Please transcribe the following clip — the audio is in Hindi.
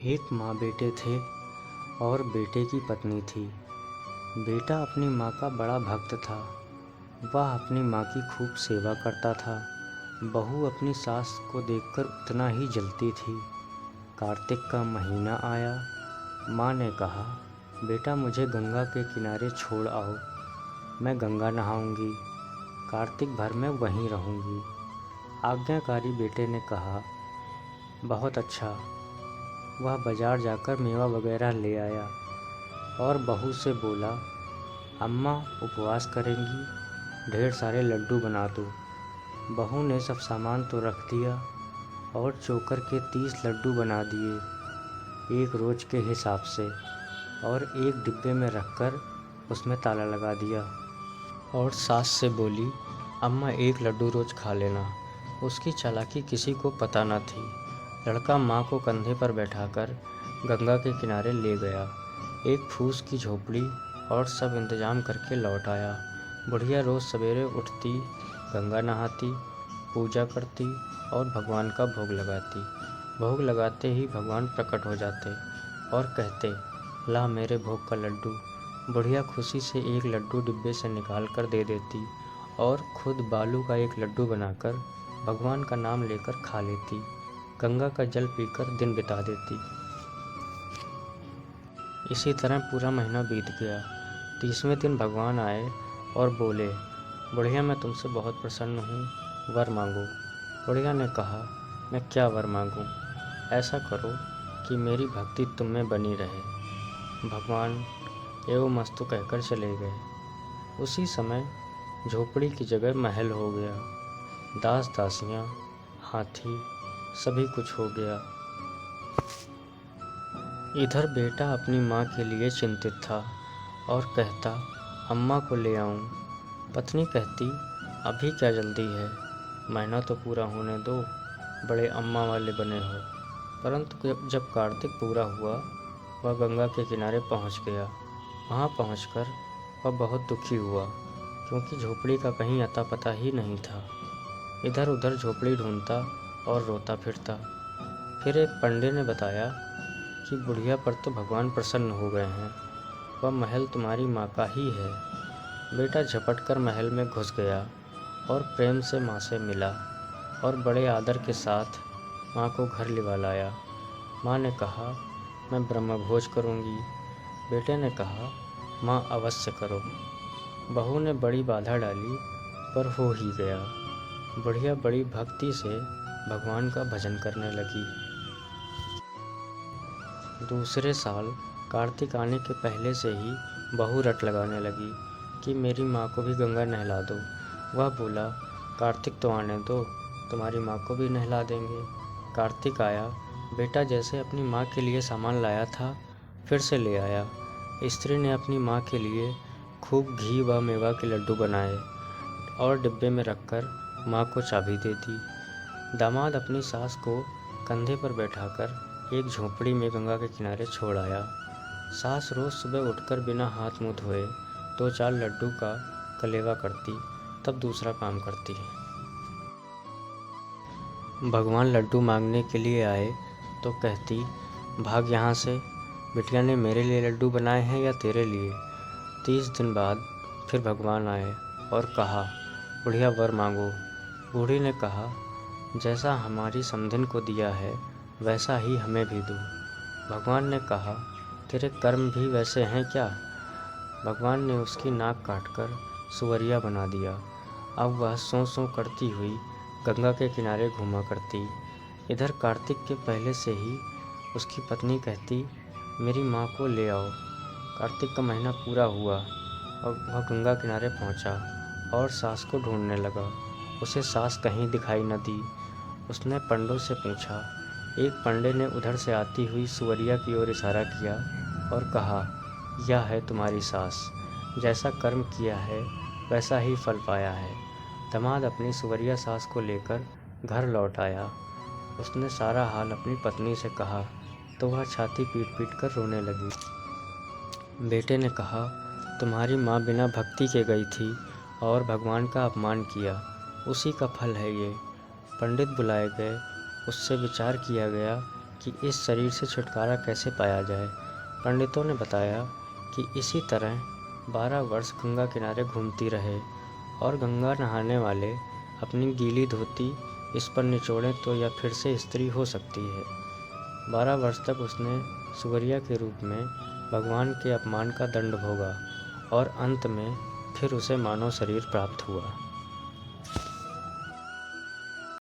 एक माँ बेटे थे और बेटे की पत्नी थी। बेटा अपनी माँ का बड़ा भक्त था। वह अपनी माँ की खूब सेवा करता था। बहू अपनी सास को देखकर उतना ही जलती थी। कार्तिक का महीना आया। माँ ने कहा, बेटा मुझे गंगा के किनारे छोड़ आओ, मैं गंगा नहाऊंगी, कार्तिक भर में वहीं रहूंगी। आज्ञाकारी बेटे ने कहा, बहुत अच्छा। वह बाजार जाकर मेवा वगैरह ले आया और बहू से बोला, अम्मा उपवास करेंगी, ढेर सारे लड्डू बना दो। बहू ने सब सामान तो रख दिया और चोकर के 30 लड्डू बना दिए, एक रोज़ के हिसाब से, और एक डिब्बे में रखकर उसमें ताला लगा दिया। और सास से बोली, अम्मा एक लड्डू रोज़ खा लेना। उसकी चालाकी किसी को पता न थी। लड़का माँ को कंधे पर बैठाकर गंगा के किनारे ले गया, एक फूस की झोपड़ी, और सब इंतजाम करके लौट आया। बुढ़िया रोज़ सवेरे उठती, गंगा नहाती, पूजा करती और भगवान का भोग लगाती। भोग लगाते ही भगवान प्रकट हो जाते और कहते, ला मेरे भोग का लड्डू। बुढ़िया खुशी से एक लड्डू डिब्बे से निकाल कर दे देती और खुद बालू का एक लड्डू बनाकर भगवान का नाम लेकर खा लेती। गंगा का जल पीकर दिन बिता देती। इसी तरह पूरा महीना बीत गया। 30वें दिन भगवान आए और बोले, बुढ़िया मैं तुमसे बहुत प्रसन्न हूँ, वर मांगो। बुढ़िया ने कहा, मैं क्या वर मांगूँ? ऐसा करो कि मेरी भक्ति तुम में बनी रहे। भगवान एवं मस्तु कहकर चले गए। उसी समय झोपड़ी की जगह महल हो गया। दास दासियाँ, हाथी, सभी कुछ हो गया। इधर बेटा अपनी माँ के लिए चिंतित था और कहता, अम्मा को ले आऊँ। पत्नी कहती, अभी क्या जल्दी है, महीना तो पूरा होने दो, बड़े अम्मा वाले बने हो। परंतु जब कार्तिक पूरा हुआ, वह गंगा के किनारे पहुँच गया। वहाँ पहुँचकर वह बहुत दुखी हुआ, क्योंकि झोपड़ी का कहीं अता पता ही नहीं था। इधर उधर झोपड़ी ढूंढता और रोता फिरता। फिर एक पंडे ने बताया कि बुढ़िया पर तो भगवान प्रसन्न हो गए हैं, वह महल तुम्हारी माँ का ही है। बेटा झपट कर महल में घुस गया और प्रेम से माँ से मिला और बड़े आदर के साथ माँ को घर लिवा लाया। माँ ने कहा, मैं ब्रह्मभोज करूँगी। बेटे ने कहा, माँ अवश्य करो। बहू ने बड़ी बाधा डाली, पर हो ही गया। बुढ़िया बड़ी भक्ति से भगवान का भजन करने लगी। दूसरे साल कार्तिक आने के पहले से ही बहू रट लगाने लगी कि मेरी माँ को भी गंगा नहला दो। वह बोला, कार्तिक तो आने दो, तुम्हारी माँ को भी नहला देंगे। कार्तिक आया। बेटा जैसे अपनी माँ के लिए सामान लाया था, फिर से ले आया। स्त्री ने अपनी माँ के लिए खूब घी व मेवा के लड्डू बनाए और डिब्बे में रखकर माँ को चाबी दे दी। दामाद अपनी सास को कंधे पर बैठाकर एक झोपड़ी में गंगा के किनारे छोड़ आया। सास रोज़ सुबह उठकर बिना हाथ मुँह धोए 2-4 लड्डू का कलेवा करती, तब दूसरा काम करती। भगवान लड्डू मांगने के लिए आए तो कहती, भाग यहाँ से, बिटिया ने मेरे लिए लड्डू बनाए हैं या तेरे लिए। 30 दिन बाद फिर भगवान आए और कहा, बुढ़िया वर मांगो। बूढ़ी ने कहा, जैसा हमारी समधिन को दिया है वैसा ही हमें भी दो। भगवान ने कहा, तेरे कर्म भी वैसे हैं क्या? भगवान ने उसकी नाक काटकर सुअरिया बना दिया। अब वह सों सों करती हुई गंगा के किनारे घूमा करती। इधर कार्तिक के पहले से ही उसकी पत्नी कहती, मेरी माँ को ले आओ। कार्तिक का महीना पूरा हुआ और वह गंगा किनारे पहुँचा और सास को ढूंढने लगा। उसे सास कहीं दिखाई न दी। उसने पंडों से पूछा। एक पंडे ने उधर से आती हुई सुअरिया की ओर इशारा किया और कहा, यह है तुम्हारी सास, जैसा कर्म किया है वैसा ही फल पाया है। दामाद अपनी सुअरिया सास को लेकर घर लौट आया। उसने सारा हाल अपनी पत्नी से कहा तो वह छाती पीट पीट कर रोने लगी। बेटे ने कहा, तुम्हारी माँ बिना भक्ति के गई थी और भगवान का अपमान किया, उसी का फल है ये। पंडित बुलाए गए। उससे विचार किया गया कि इस शरीर से छुटकारा कैसे पाया जाए। पंडितों ने बताया कि इसी तरह 12 वर्ष गंगा किनारे घूमती रहे और गंगा नहाने वाले अपनी गीली धोती इस पर निचोड़ें तो यह फिर से स्त्री हो सकती है। 12 वर्ष तक उसने सुवरिया के रूप में भगवान के अपमान का दंड भोगा और अंत में फिर उसे मानव शरीर प्राप्त हुआ।